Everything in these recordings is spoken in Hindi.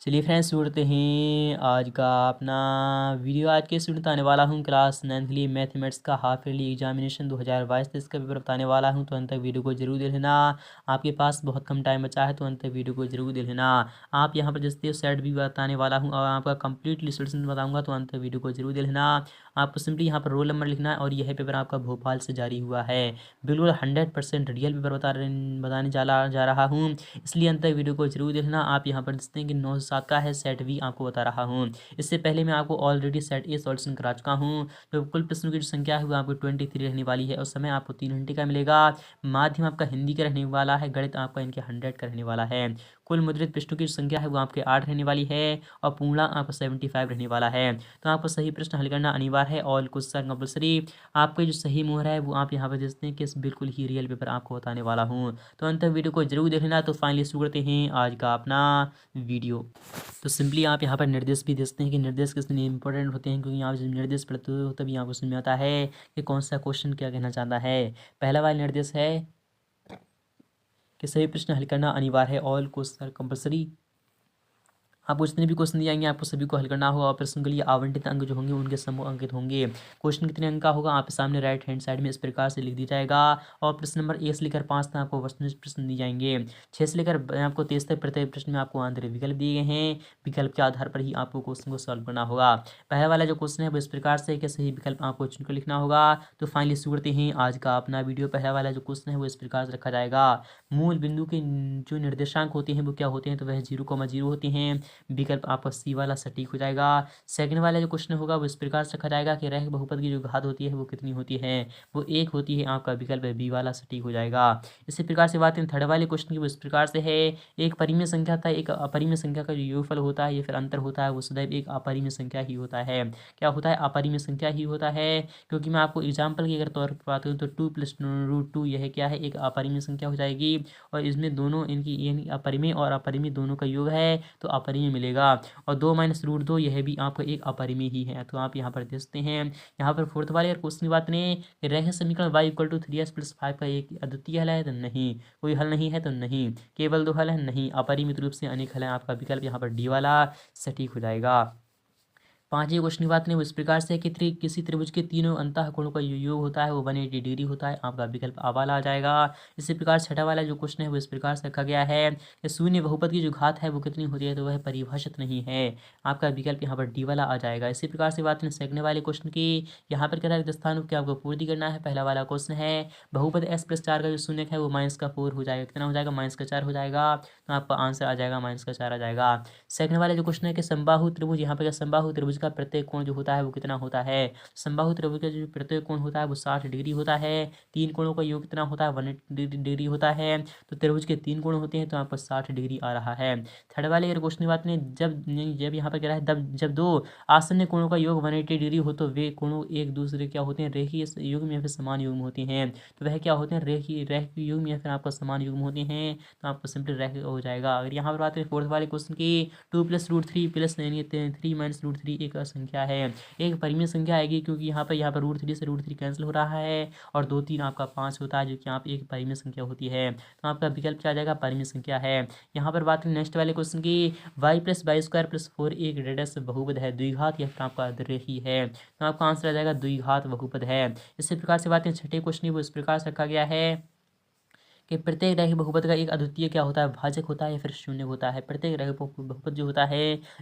चलिए फ्रेंड्स, शुरू करते हैं आज का अपना वीडियो। आज के स्टूडेंट बताने वाला हूँ क्लास 9th के लिए मैथमेटिक्स का हाफ ईयरली एग्जामिनेशन 2022-23 का पेपर बताने वाला हूँ। तो अंत तक वीडियो को जरूर देख लेना। आपके पास बहुत कम टाइम बचा है तो अंत तक वीडियो को जरूर देख लेना। आप यहाँ पर जैसे सेट भी बताने वाला हूँ और आपका कंप्लीटली सोल्यूशन बताऊँगा, तो अंत तक वीडियो को जरूर देख लेना। आपको सिंपली यहाँ पर रोल नंबर लिखना है और यह पेपर आपका भोपाल से जारी हुआ है। बिल्कुल 100% रियल पेपर बताने जा रहा हूँ, इसलिए अंत तक वीडियो को जरूर देखना। आप यहाँ पर देखते हैं कि 9 से 7 का है, सेट भी आपको बता रहा हूँ। इससे पहले मैं आपको ऑलरेडी सेट ए सॉल्यूशन करा चुका हूँ। तो कुल प्रश्नों की जो संख्या है वो आपको 23 रहने वाली है और समय आपको 3 घंटे का मिलेगा। माध्यम आपका हिंदी का रहने वाला है, गणित आपका इनके 100 का रहने वाला है। कुल मुद्रित पृष्ठों की जो संख्या है वो आपके 8 रहने वाली है और पूर्णांक आपका 75 रहने वाला है। तो आपको सही प्रश्न हल करना अनिवार्य है, ऑल क्वेश्चन कंपल्सरी। आपके जो सही मोहर है वो आप यहाँ पर देखते हैं कि बिल्कुल ही रियल पेपर आपको बताने वाला हूँ। तो अंत तक वीडियो को जरूर देखना। तो फाइनली शुरू करते हैं आज का अपना वीडियो। तो सिंपली आप यहाँ पर निर्देश भी देखते हैं कि निर्देश कितने इंपॉर्टेंट होते हैं, क्योंकि आप जब निर्देश पढ़ते हो तभी आपको समझ में आता है कि कौन सा क्वेश्चन क्या कहना चाहता है। पहला वाला निर्देश है कि सभी प्रश्न हल करना अनिवार्य है, ऑल क्वेश्चन कंपल्सरी। आपको जितने भी क्वेश्चन दिए जाएंगे आपको सभी को हल करना होगा और प्रश्न के लिए आवंटित अंक जो होंगे उनके समूह अंकित होंगे। क्वेश्चन कितने अंक का होगा आपके सामने राइट हैंड साइड में इस प्रकार से लिख दिया जाएगा। और प्रश्न नंबर 1 से लेकर 5 तक आपको वस्तुनिष्ठ प्रश्न दिए जाएंगे। 6 से लेकर आपको 23 तक प्रत्येक प्रश्न में आपको आंतरिक विकल्प दिए गए हैं। विकल्प के आधार पर ही आपको क्वेश्चन को सॉल्व करना होगा। पहला वाला जो क्वेश्चन है वो इस प्रकार से कि सही विकल्प आपको चुनकर लिखना होगा। तो फाइनली शुरू करते हैं आज का अपना वीडियो। पहला वाला जो क्वेश्चन है वो इस प्रकार से रखा जाएगा। मूल बिंदु के जो निर्देशांक होते हैं वो क्या होते हैं, तो वह 0,0 होते हैं। विकल्प आपका सी वाला सटीक हो जाएगा। सेकंड वाला जो क्वेश्चन होगा वो इस प्रकार से रखा जाएगा कि रैखिक बहुपद की जो घात होती है वो कितनी होती है, वो 1 होती है। आपका विकल्प बी वाला सटीक हो जाएगा। इसी प्रकार से बात करें थर्ड वाले क्वेश्चन की, वो इस प्रकार से है। एक परिमेय संख्या था एक अपरिमेय संख्या का जो योगफल होता है या फिर अंतर होता है वो सदैव एक अपरिमेय संख्या ही होता है। क्या होता है? अपरिमेय संख्या ही होता है। क्योंकि मैं आपको एग्जाम्पल की अगर तौर पर बात करूँ तो 2 + √2 यह क्या है? एक अपरिमेय संख्या हो जाएगी और इसमें दोनों इनकी यानी अपरिमेय और अपरिमेय दोनों का योग है तो अपरिमेय मिलेगा। और 2 - √2 यह भी आपका एक अपरिमेय ही है। तो आप यहाँ पर देखते हैं। यहाँ पर फोर्थ वाले क्वेश्चन की बात करें, रैखिक समीकरण y = 3x + 5 का एक अद्वितीय हल है तो नहीं, कोई हल नहीं है तो नहीं, केवल 2 हल है नहीं, अपरिमित रूप से अनेक हल है। आपका विकल्प यहाँ पर डी वाला सटीक हो जाएगा। पांचवें क्वेश्चन की बात करें वो इस प्रकार से कि किसी त्रिभुज के तीनों अंतः कोणों का जो योग होता है वो 180 डिग्री होता है। आपका विकल्प आ वाला आ जाएगा। इसी प्रकार छठा वाला जो क्वेश्चन है वो इस प्रकार से रखा गया है कि शून्य बहुपद की जो घात है वो कितनी होती है, तो वह परिभाषित नहीं है। आपका विकल्प यहाँ पर डी वाला आ जाएगा। इसी प्रकार से बात करें सेकंड वाले क्वेश्चन की, यहाँ पर क्या था स्थान की आपको पूर्ति करना है। पहला वाला क्वेश्चन है बहुपद s+4 का जो शून्य है वो -4 हो जाएगा। कितना हो जाएगा? -4 हो जाएगा। तो आपका आंसर आ जाएगा -4 आ जाएगा। सेकंड वाला जो क्वेश्चन है कि समबाहु त्रिभुज, यहाँ पर समबाहु त्रिभुज का प्रत्येक कोण जो होता है वो कितना होता है? समबाहु त्रिभुज का जो प्रत्येक कोण होता है वो 60 डिग्री होता है। 3 कोणों का योग कितना होता है? 180 डिग्री होता है। तो त्रिभुज के 3 कोण होते हैं तो आपको 60 डिग्री आ रहा है। थर्ड वाले अगर क्वेश्चन की बात करें, जब यहाँ पर क्या है, जब दो आसन्न कोणों का योग 180 डिग्री हो तो वे कोणों एक दूसरे क्या होते हैं? रेखीय युग्म या फिर समान युग्म होते हैं। तो वह क्या होते हैं? रेखीय युग्म या फिर आपका समान युग्म होते हैं। तो आपको सिंपली रेखीय हो जाएगा। अगर यहाँ पर बात करें फोर्थ वाले क्वेश्चन की, 2 + √3 प्लस यानी 3 - √3 एक संख्या है, एक परिमेय संख्या आएगी क्योंकि यहाँ पर √3 से √3 कैंसिल हो रहा है और 2 3 आपका 5 होता है जो कि आप एक परिमेय संख्या होती है। तो आपका विकल्प क्या आ जाएगा? परिमेय संख्या है। यहाँ पर बात करें नेक्स्ट वाले क्वेश्चन की, y + y² + 4 एक रेडस बहुपद है, द्विघात या फिर आपका रेखीय है। तो आपका आंसर आ जाएगा द्विघात बहुपद है। इसी प्रकार से बात करें छठे क्वेश्चन की, वो इस प्रकार से रखा गया है कि प्रत्येक रैखिक बहुपद का एक अद्वितीय क्या होता है? भाजक होता है या फिर शून्य होता है। प्रत्येक रैखिक बहुपद जो होता है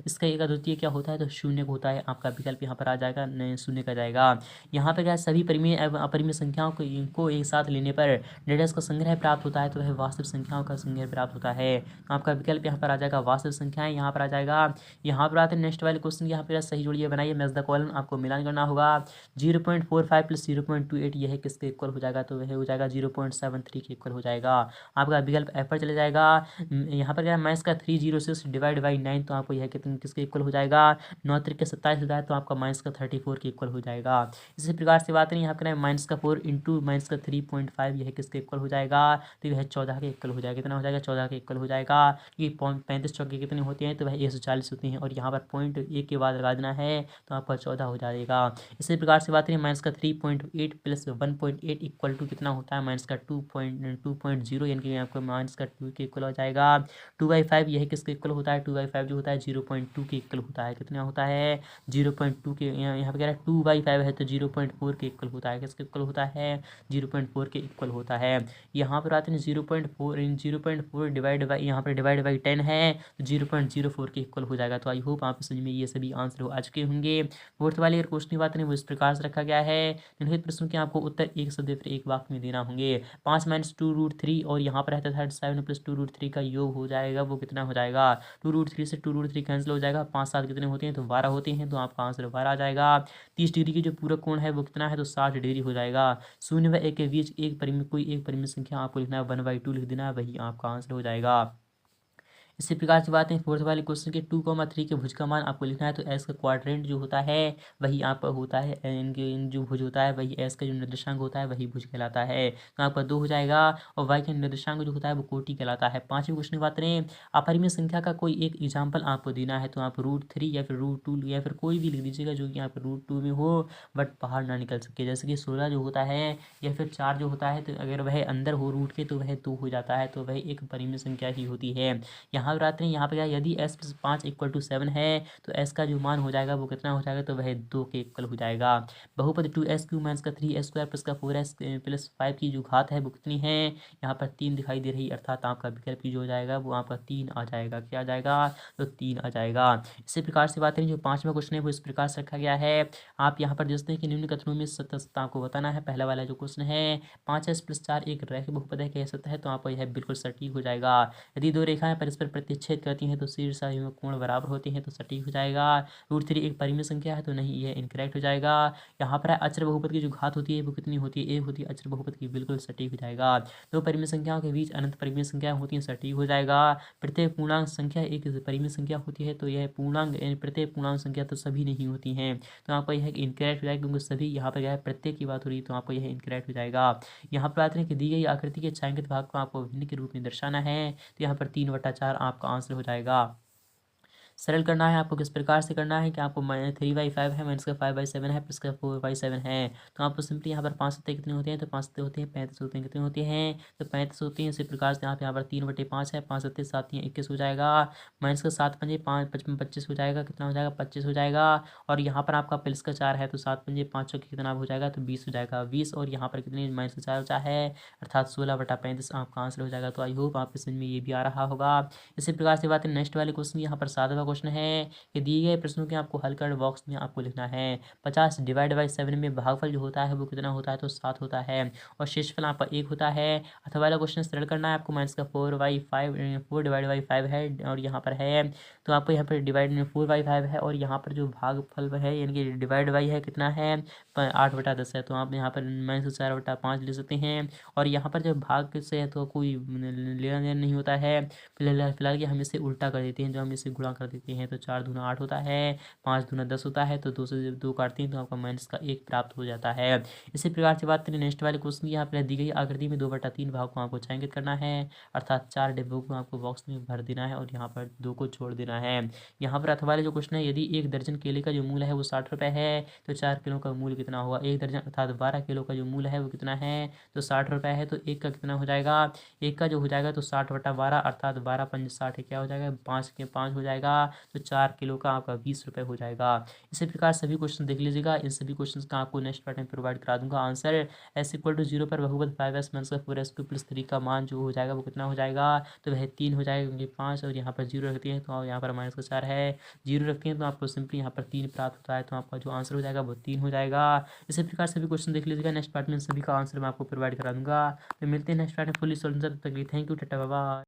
इसका एक अद्वितीय क्या होता है? तो शून्य होता है। आपका विकल्प यहाँ पर आ जाएगा, नहीं शून्य का जाएगा। यहाँ पर क्या सभी परिमेय एवं अपरिमेय संख्याओं को इनको एक साथ लेने पर निर्देश का संग्रह प्राप्त होता है तो वह वास्तविक संख्याओं का संग्रह प्राप्त होता है। तो आपका विकल्प यहाँ पर आ जाएगा वास्तविक संख्याएं, यहाँ पर आ जाएगा। यहाँ पर आते हैं नेक्स्ट वाले क्वेश्चन, यहाँ पर सही जोड़िए बनाइए, मैच द कॉलम आपको मिलान करना होगा। 0.45 + 0.28 यह किसके इक्वल हो जाएगा? तो वह हो जाएगा 0.73 के इक्वल हो जाएगा। आपका विकल्प एफ पर चले जाएगा। यहाँ पर क्या माइनस का 306 डिवाइड बाई 9, तो आपको यह कितने किसके इक्वल हो जाएगा? 9 × 27 हो जाए तो आपका -34 के इक्वल हो जाएगा। इसी प्रकार से बात करें यहाँ पर -4 × -3.5 यह किसके इक्वल हो जाएगा? तो यह 14 के इक्वल हो जाएगा। कितना हो जाएगा? 14 के इक्वल हो जाएगा। ये 35 चौके कितने होते हैं? तो वह 140 होते हैं और यहाँ पर पॉइंट 1 के बाद लगा देना है तो आपका 14 हो जाएगा। इसी प्रकार से बात करें -3.8 + 1.8 = कितना होता है? -2.2 0.0 यानी कि आपका माइनस का 2 के इक्वल हो जाएगा। 2/5 यह किसके इक्वल होता है? 2/5 जो होता है 0.2 के इक्वल होता है। कितना होता है? 0.2 के, यहाँ पे कह रहा है 2/5 है तो 0.4 के इक्वल होता है। किसके इक्वल होता है? 0.4 के इक्वल होता है। यहाँ पर आते हैं 0.4 डिवाइड बाई, यहाँ पर डिवाइड बाई 10 है तो 0.04 के इक्वल हो जाएगा। तो आई होप आप समझ में ये सभी आंसर आ चुके होंगे। फोर्थ वाले अगर क्वेश्चन की बात करें वो इस प्रकार से रखा गया है। निम्नलिखित प्रश्नों के आपको उत्तर एक शब्द या फिर एक वाक्य में देना होंगे। 5 - 2√3 और यहाँ पर रहता है 7 + 2√3 का योग हो जाएगा, वो कितना हो जाएगा? 2√3 से 2√3 कैंसिल हो जाएगा। 5 7 कितने होते हैं? तो 12 होते हैं, तो आपका आंसर 12 आ जाएगा। 30 डिग्री की जो पूरक कोण है वो कितना है? तो 60 डिग्री हो जाएगा। 0 व 1 के बीच कोई एक परिमित संख्या आपको लिखना है, 1/2 लिख देना है, वही आपका आंसर हो जाएगा। इसी प्रकार की बात है फोर्थ वाले क्वेश्चन के 2,3 के भुज का मान आपको लिखना है, तो एस का क्वाड्रेंट जो होता है वही आपका होता है, इन जो भुज होता है वही एस का जो निर्देशांक होता है वही भुज कहलाता है, तो आपका 2 हो जाएगा। और वाई का निर्देशांक जो होता है वो कोटि कहलाता है। पांचवें क्वेश्चन की बात करें, अपरिमेय संख्या का कोई एक एग्जाम्पल आपको देना है, तो आप √3 या फिर √2 या फिर कोई भी लिख दीजिएगा जो कि आप √2 में हो बट बाहर ना निकल सके। जैसे कि 16 जो होता है या फिर 4 जो होता है, तो अगर वह अंदर हो रूट के तो वह 2 हो जाता है, तो वह एक परिमेय संख्या ही होती है। यहाँ पर आते हैं, यहाँ पे क्या, यदि s + 5 = 7 है तो s का जो मान हो जाएगा वो कितना हो जाएगा? तो वह 2 के इक्वल हो जाएगा। बहुपद 2s³ - 3s² + 4s + 5 की जो घात है वो कितनी है? यहाँ पर 3 दिखाई दे रही, अर्थात आपका विकल्प जो हो जाएगा वो आपका 3 आ जाएगा। क्या आ जाएगा? तो 3 आ जाएगा। इसी प्रकार से बात करें, जो पांचवा क्वेश्चन है वो इस प्रकार से रखा गया है। आप यहाँ पर देखते हैं कि निम्न कथनों में सत्यता आपको बताना है। पहला वाला जो क्वेश्चन है, 5s + 4 एक रैखिक बहुपद है, कह सकता है, तो आपका यह बिल्कुल सटीक हो जाएगा। यदि दो रेखाएं परस्पर प्रतिच्छेद करती हैं तो शीर्ष में कोण बराबर होते हैं, तो सटीक हो जाएगा। √3 एक परिमेय संख्या है, तो नहीं, यह इनकरेक्ट हो जाएगा। यहाँ पर अचर बहुपद की जो घात होती है वो कितनी होती है? 1 होती है अचर बहुपद की, बिल्कुल सटीक हो जाएगा। दो परिमेय संख्याओं के बीच अनंत परिमेय संख्याएं होती हैं, सटीक हो जाएगा। प्रत्येक पूर्णांक संख्या एक परिमेय संख्या होती है, तो यह पूर्णांक प्रत्येक पूर्णांक संख्या तो सभी नहीं होती हैं, तो आपका यह इनकरेक्ट हो जाएगा, क्योंकि सभी यहाँ पर क्या है, प्रत्येक की बात हो रही है, तो आपको यह इनकरेक्ट हो जाएगा। यहाँ पर आते हैं कि दी गई आकृति के छायांकित भाग को आपको भिन्न के रूप में दर्शाना है, तो यहाँ पर 3/4 आपका आंसर हो जाएगा। सरल करना है आपको, किस प्रकार से करना है कि आपको 3/5 है, माइनस का 5/7 है, प्लस का 4/7 है, तो आपको सिंपली यहाँ पर 5 सत्ते कितने होते हैं? तो 5 सत्ते होते हैं 35 होते हैं। कितने होते हैं? तो 35 होते हैं। इसी प्रकार से आप यहाँ पर 3/5 है, 5 सत्ते 7 21 हो जाएगा, माइनस का 7 पंजे 5 55 25 हो जाएगा। कितना हो जाएगा? 25 हो जाएगा। और यहाँ पर आपका प्लस का 4 है, तो 7 पंजे 5 चौके कितना हो जाएगा? तो 20 हो जाएगा। 20 और यहाँ पर कितने, माइनस का 4 बचा है, अर्थात 16/35 आपका आंसर हो जाएगा। तो आई होप आपके समझ में ये भी आ रहा होगा। इसी प्रकार से बात है नेक्स्ट वाले क्वेश्चन, यहाँ पर 7वां क्वेश्चन है कि दिए गए प्रश्नों के आपको हल कर बॉक्स में आपको लिखना है। 50 / 7 में भागफल जो होता है वो कितना होता है? तो 7 होता है, और शेषफल आपका 1 होता है। अथवा वाला क्वेश्चन सरल करना है आपको, माइनस का 4/5 है, और यहाँ पर है, तो आपको यहाँ पर डिवाइड 4/5 है, और यहाँ पर जो भागफल है यानी कि डिवाइड बाई है, कितना है? 8/10 है, तो आप यहाँ पर माइनस का 4/5 ले सकते हैं। और यहाँ पर जब भाग से है तो कोई लेना देना नहीं होता है, फिलहाल कि हम इसे उल्टा कर देते हैं, जो हम इसे गुणा कर देते हैं, तो 4 दूना 8 होता है, 5 दूना 10 होता है, तो 2 से 2 काटते हैं तो आपका माइनस का 1 प्राप्त हो जाता है। इसी प्रकार से बात करें नेक्स्ट वाले क्वेश्चन की, यहाँ पर दी गई आकृति में 2/3 भाग को आपको छायांकित करना है, अर्थात 4 डिब्बों को आपको बॉक्स में भर देना है और यहाँ पर 2 को छोड़ देना है। यहाँ पर अथवा वाले जो क्वेश्चन है, यदि 1 दर्जन केले का जो मूल्य है वो 60 रुपये है, तो 4 किलो का मूल्य कितना होगा? 1 दर्जन अर्थात 12 किलो का जो मूल्य है वो कितना है? तो 60 रुपये है, तो 1 का कितना हो जाएगा? 1 का जो हो जाएगा तो 60/12, अर्थात 12 पंजे 60 क्या हो जाएगा? 5 के 5 हो जाएगा, तो 4 किलो का आपका 20 रुपये हो जाएगा। इसी प्रकार सभी क्वेश्चन देख लीजिएगा, इन सभी क्वेश्चन का आपको नेक्स्ट पार्ट में प्रोवाइड करा दूंगा आंसर। s = 0 पर बहुपद 5s - 4s³ + 3 का मान जो हो जाएगा वो कितना हो जाएगा? तो वह 3 हो जाएगा, क्योंकि 5 और यहाँ पर 0 रखते हैं, तो यहाँ पर माइनस का 4 है, 0 रखते हैं तो आपको सिंपली यहाँ पर 3 प्राप्त होता है, तो आपका जो आंसर हो जाएगा वो 3 हो जाएगा। इसी प्रकार सभी क्वेश्चन देख लीजिएगा, नेक्स्ट पार्ट में सभी का आंसर मैं आपको प्रोवाइड करा दूंगा। तो मिलते हैं नेक्स्ट पार्ट में फुली सॉल्यूशन, तब तक के लिए thank you, tata bye bye.